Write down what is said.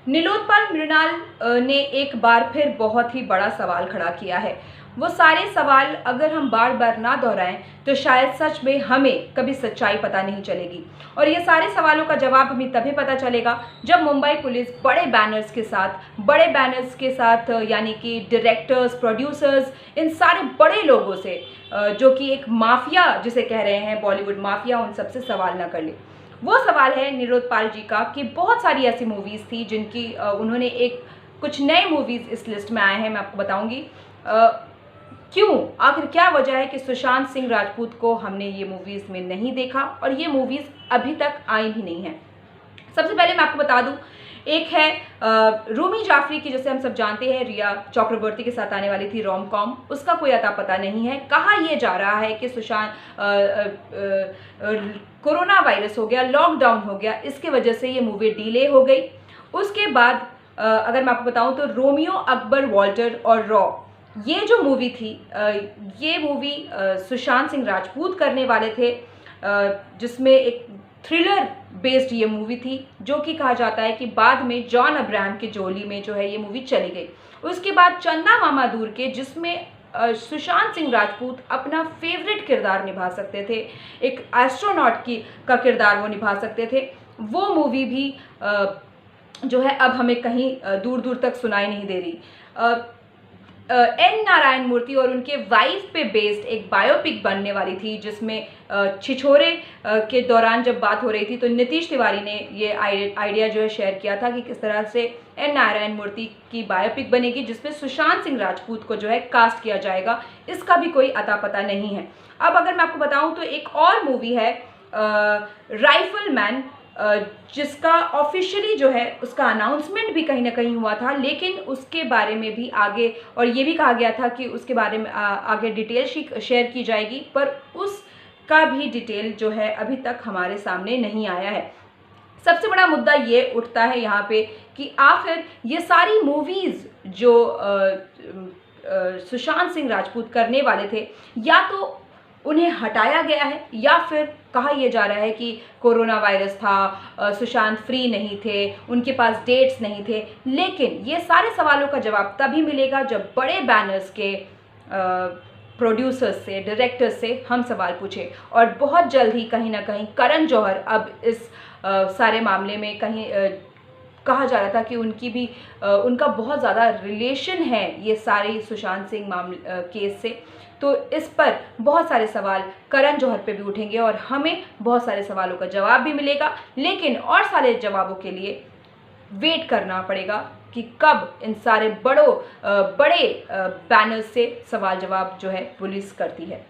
नीलोत्पल मृणाल ने एक बार फिर बहुत ही बड़ा सवाल खड़ा किया है। वो सारे सवाल अगर हम बार बार ना दोहराएं तो शायद सच में हमें कभी सच्चाई पता नहीं चलेगी। और ये सारे सवालों का जवाब हमें तभी पता चलेगा जब मुंबई पुलिस बड़े बैनर्स के साथ यानी कि डायरेक्टर्स, प्रोड्यूसर्स, इन सारे बड़े लोगों से जो कि एक माफिया जिसे कह रहे हैं, बॉलीवुड माफिया, उन सबसे सवाल ना कर ले। वो सवाल है नीलोत्पल जी का कि बहुत सारी ऐसी मूवीज़ थी जिनकी उन्होंने कुछ नए मूवीज़ इस लिस्ट में आए हैं, मैं आपको बताऊंगी क्यों, आखिर क्या वजह है कि सुशांत सिंह राजपूत को हमने ये मूवीज़ में नहीं देखा और ये मूवीज़ अभी तक आई भी नहीं हैं। सबसे पहले मैं आपको बता दूं, एक है रूमी जाफरी की, जैसे हम सब जानते हैं, रिया चक्रवर्ती के साथ आने वाली थी रोम कॉम, उसका कोई अता पता नहीं है। कहा यह जा रहा है कि सुशांत कोरोना वायरस हो गया, लॉकडाउन हो गया, इसके वजह से ये मूवी डिले हो गई। उसके बाद अगर मैं आपको बताऊं तो रोमियो अकबर वॉल्टर और रॉ, ये जो मूवी थी, ये मूवी सुशांत सिंह राजपूत करने वाले थे, जिसमें एक थ्रिलर बेस्ड ये मूवी थी, जो कि कहा जाता है कि बाद में जॉन अब्राहम के जोली में जो है ये मूवी चली गई। उसके बाद चंदा मामा दूर के, जिसमें सुशांत सिंह राजपूत अपना फेवरेट किरदार निभा सकते थे, एक एस्ट्रोनॉट का किरदार वो निभा सकते थे, वो मूवी भी जो है अब हमें कहीं दूर दूर तक सुनाई नहीं दे रही। एन नारायण मूर्ति और उनके वाइफ पे बेस्ड एक बायोपिक बनने वाली थी, जिसमें छिछोरे के दौरान जब बात हो रही थी तो नीतीश तिवारी ने ये आइडिया जो है शेयर किया था कि किस तरह से एन नारायण मूर्ति की बायोपिक बनेगी, जिसमें सुशांत सिंह राजपूत को जो है कास्ट किया जाएगा। इसका भी कोई अता पता नहीं है। अब अगर मैं आपको बताऊं तो एक और मूवी है राइफलमैन, जिसका ऑफिशियली जो है उसका अनाउंसमेंट भी कहीं ना कहीं हुआ था, लेकिन उसके बारे में भी आगे, और ये भी कहा गया था कि उसके बारे में आगे डिटेल शेयर की जाएगी, पर उसका भी डिटेल जो है अभी तक हमारे सामने नहीं आया है। सबसे बड़ा मुद्दा ये उठता है यहाँ पे कि आखिर ये सारी मूवीज़ जो सुशांत सिंह राजपूत करने वाले थे, या तो उन्हें हटाया गया है, या फिर कहा यह जा रहा है कि कोरोना वायरस था, सुशांत फ्री नहीं थे, उनके पास डेट्स नहीं थे। लेकिन ये सारे सवालों का जवाब तभी मिलेगा जब बड़े बैनर्स के प्रोड्यूसर्स से, डायरेक्टर्स से हम सवाल पूछे। और बहुत जल्द ही कहीं ना कहीं करण जौहर अब इस सारे मामले में कहीं कहा जा रहा था कि उनका बहुत ज़्यादा रिलेशन है ये सारी सुशांत सिंह मामले केस से, तो इस पर बहुत सारे सवाल करण जौहर पे भी उठेंगे और हमें बहुत सारे सवालों का जवाब भी मिलेगा। लेकिन और सारे जवाबों के लिए वेट करना पड़ेगा कि कब इन सारे बड़े बैनर्स से सवाल जवाब जो है पुलिस करती है।